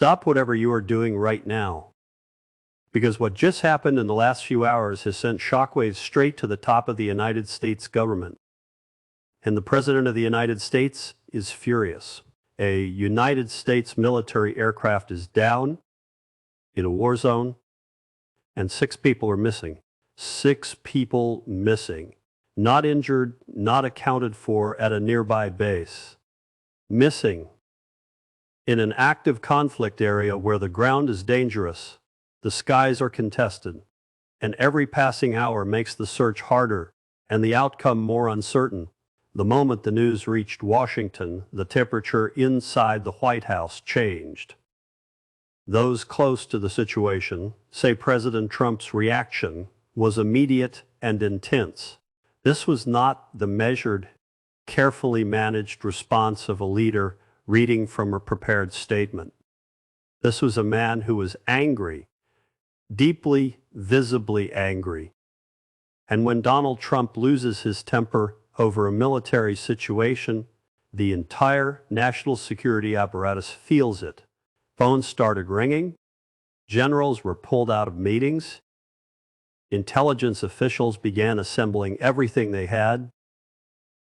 Stop whatever you are doing right now. Because what just happened in the last few hours has sent shockwaves straight to the top of the United States government. And the President of the United States is furious. A United States military aircraft is down in a war zone, and 6 people are missing. 6 people missing. Not injured, not accounted for at a nearby base. Missing in an active conflict area where the ground is dangerous, the skies are contested, and every passing hour makes the search harder and the outcome more uncertain. The moment the news reached Washington, the temperature inside the White House changed. Those close to the situation say President Trump's reaction was immediate and intense. This was not the measured, carefully managed response of a leader reading from a prepared statement. This was a man who was angry, deeply, visibly angry. And when Donald Trump loses his temper over a military situation, the entire national security apparatus feels it. Phones started ringing. Generals were pulled out of meetings. Intelligence officials began assembling everything they had.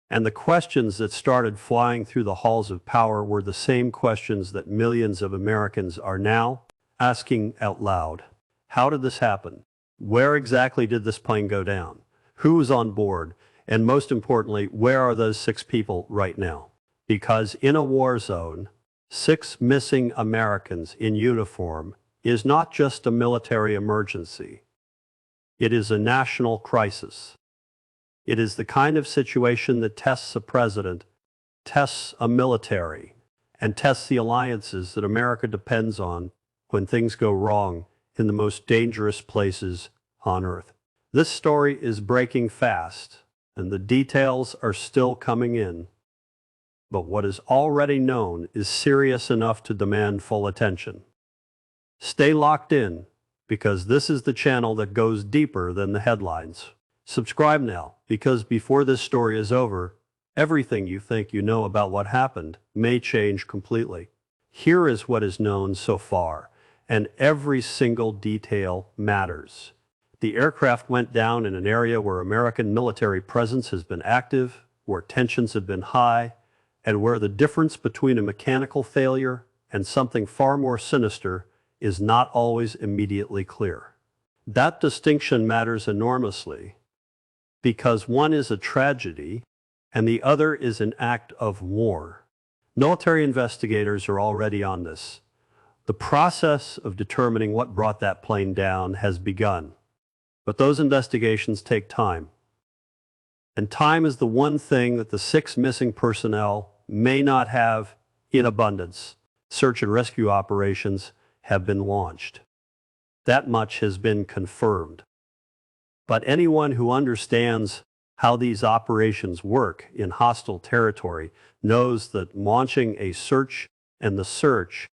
And the questions that started flying through the halls of power were the same questions that millions of Americans are now asking out loud. How did this happen? Where exactly did this plane go down? Who was on board? And most importantly, where are those 6 people right now? Because in a war zone, 6 missing Americans in uniform is not just a military emergency. It is a national crisis. It is the kind of situation that tests a president, tests a military, and tests the alliances that America depends on when things go wrong in the most dangerous places on earth. This story is breaking fast, and the details are still coming in. But what is already known is serious enough to demand full attention. Stay locked in, because this is the channel that goes deeper than the headlines. Subscribe now, because before this story is over, everything you think you know about what happened may change completely. Here is what is known so far, and every single detail matters. The aircraft went down in an area where American military presence has been active, where tensions have been high, and where the difference between a mechanical failure and something far more sinister is not always immediately clear. That distinction matters enormously, because one is a tragedy and the other is an act of war. Military investigators are already on this. The process of determining what brought that plane down has begun. But those investigations take time. And time is the one thing that the 6 missing personnel may not have in abundance. Search and rescue operations have been launched. That much has been confirmed. But anyone who understands how these operations work in hostile territory knows that launching a search and the search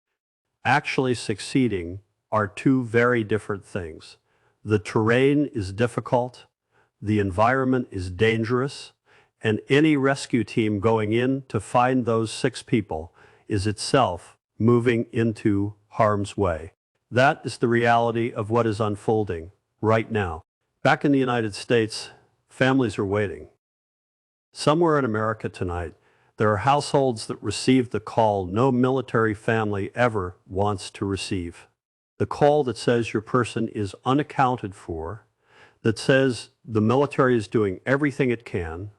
actually succeeding are 2 very different things. The terrain is difficult, the environment is dangerous, and any rescue team going in to find those 6 people is itself moving into harm's way. That is the reality of what is unfolding right now. Back in the United States, families are waiting. Somewhere in America tonight, there are households that receive the call no military family ever wants to receive. The call that says your person is unaccounted for, that says the military is doing everything it can,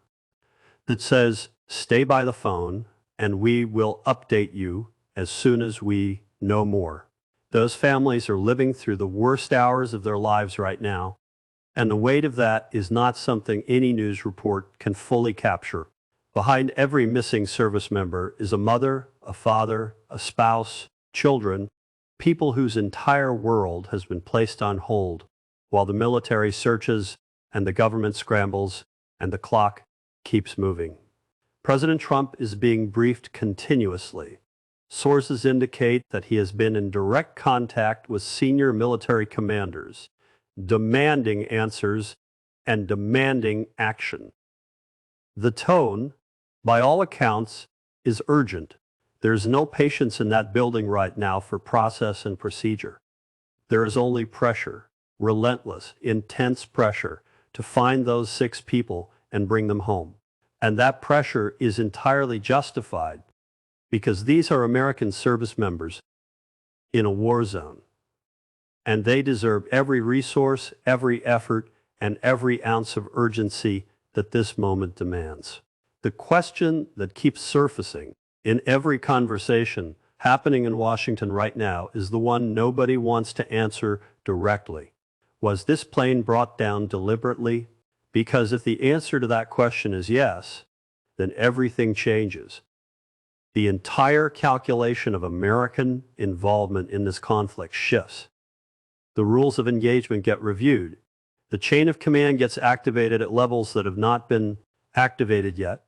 that says stay by the phone and we will update you as soon as we know more. Those families are living through the worst hours of their lives right now, and the weight of that is not something any news report can fully capture. Behind every missing service member is a mother, a father, a spouse, children, people whose entire world has been placed on hold while the military searches and the government scrambles and the clock keeps moving. President Trump is being briefed continuously. Sources indicate that he has been in direct contact with senior military commanders, demanding answers and demanding action. The tone, by all accounts, is urgent. There's no patience in that building right now for process and procedure. There is only pressure, relentless, intense pressure to find those 6 people and bring them home. And that pressure is entirely justified because these are American service members in a war zone. And they deserve every resource, every effort, and every ounce of urgency that this moment demands. The question that keeps surfacing in every conversation happening in Washington right now is the one nobody wants to answer directly. Was this plane brought down deliberately? Because if the answer to that question is yes, then everything changes. The entire calculation of American involvement in this conflict shifts. The rules of engagement get reviewed. The chain of command gets activated at levels that have not been activated yet.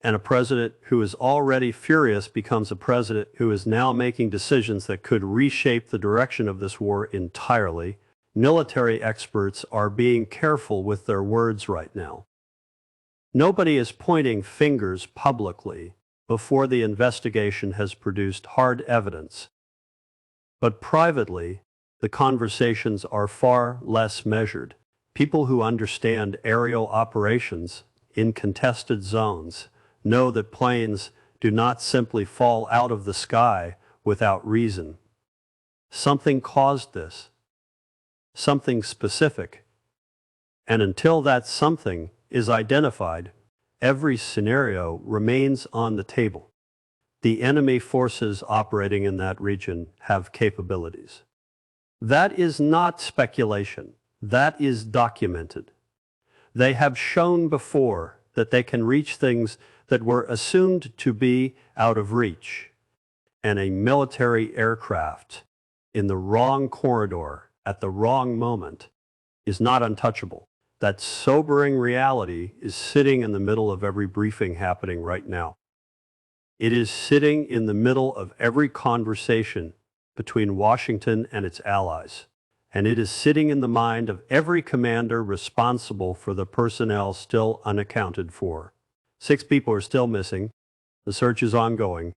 And a president who is already furious becomes a president who is now making decisions that could reshape the direction of this war entirely. Military experts are being careful with their words right now. Nobody is pointing fingers publicly before the investigation has produced hard evidence. But privately, the conversations are far less measured. People who understand aerial operations in contested zones know that planes do not simply fall out of the sky without reason. Something caused this, something specific. And until that something is identified, every scenario remains on the table. The enemy forces operating in that region have capabilities. That is not speculation. That is documented. They have shown before that they can reach things that were assumed to be out of reach. And a military aircraft in the wrong corridor at the wrong moment is not untouchable. That sobering reality is sitting in the middle of every briefing happening right now. It is sitting in the middle of every conversation between Washington and its allies. And it is sitting in the mind of every commander responsible for the personnel still unaccounted for. 6 people are still missing. The search is ongoing.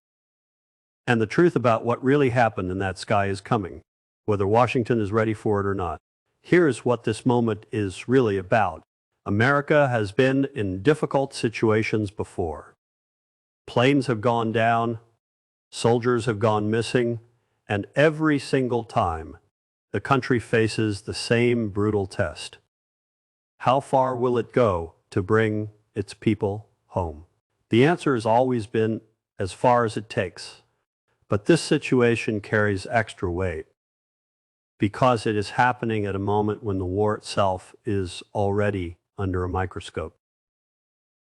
And the truth about what really happened in that sky is coming, whether Washington is ready for it or not. Here's what this moment is really about. America has been in difficult situations before. Planes have gone down, soldiers have gone missing, and every single time, the country faces the same brutal test. How far will it go to bring its people home? The answer has always been as far as it takes. But this situation carries extra weight because it is happening at a moment when the war itself is already under a microscope.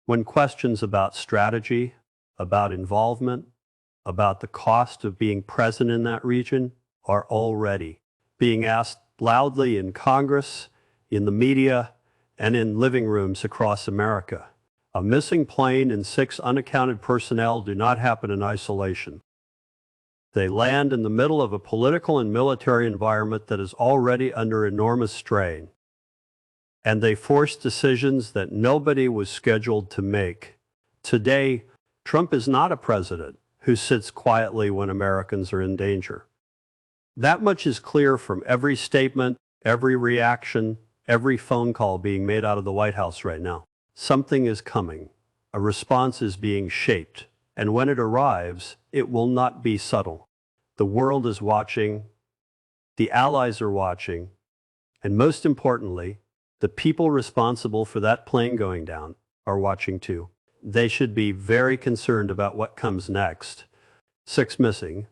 When questions about strategy, about involvement, about the cost of being present in that region are already being asked loudly in Congress, in the media, and in living rooms across America. A missing plane and 6 unaccounted personnel do not happen in isolation. They land in the middle of a political and military environment that is already under enormous strain. And they force decisions that nobody was scheduled to make. Today, Trump is not a president who sits quietly when Americans are in danger. That much is clear from every statement, every reaction, every phone call being made out of the White House right now. Something is coming. A response is being shaped. And when it arrives, it will not be subtle. The world is watching. The allies are watching. And most importantly, the people responsible for that plane going down are watching too. They should be very concerned about what comes next. 6 missing,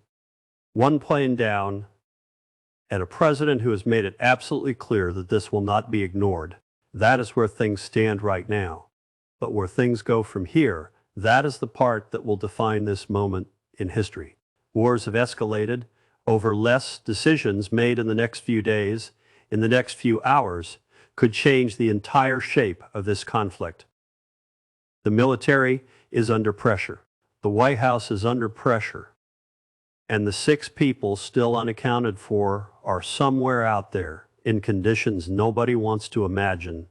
1 plane down, and a president who has made it absolutely clear that this will not be ignored. That is where things stand right now. But where things go from here, that is the part that will define this moment in history. Wars have escalated over less. Decisions made in the next few days, in the next few hours, could change the entire shape of this conflict. The military is under pressure. The White House is under pressure. And the 6 people still unaccounted for are somewhere out there in conditions nobody wants to imagine,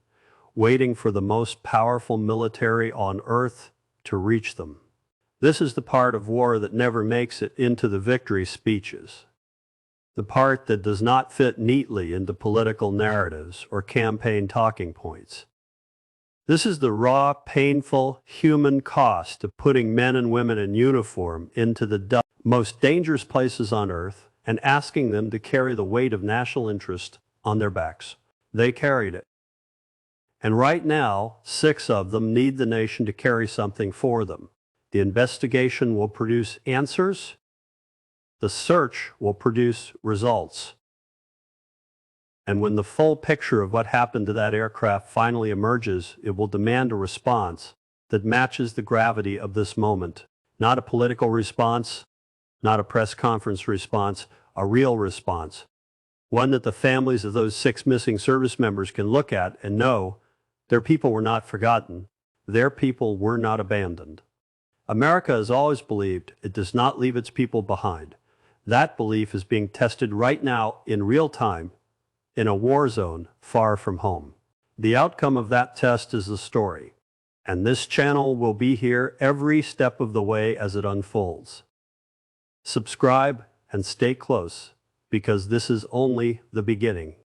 waiting for the most powerful military on earth to reach them. This is the part of war that never makes it into the victory speeches. The part that does not fit neatly into political narratives or campaign talking points. This is the raw, painful, human cost of putting men and women in uniform into the most dangerous places on earth and asking them to carry the weight of national interest on their backs. They carried it. And right now, 6 of them need the nation to carry something for them. The investigation will produce answers. The search will produce results. And when the full picture of what happened to that aircraft finally emerges, it will demand a response that matches the gravity of this moment. Not a political response, not a press conference response, a real response. One that the families of those 6 missing service members can look at and know their people were not forgotten, their people were not abandoned. America has always believed it does not leave its people behind. That belief is being tested right now in real time in a war zone far from home. The outcome of that test is the story, and this channel will be here every step of the way as it unfolds. Subscribe and stay close, because this is only the beginning.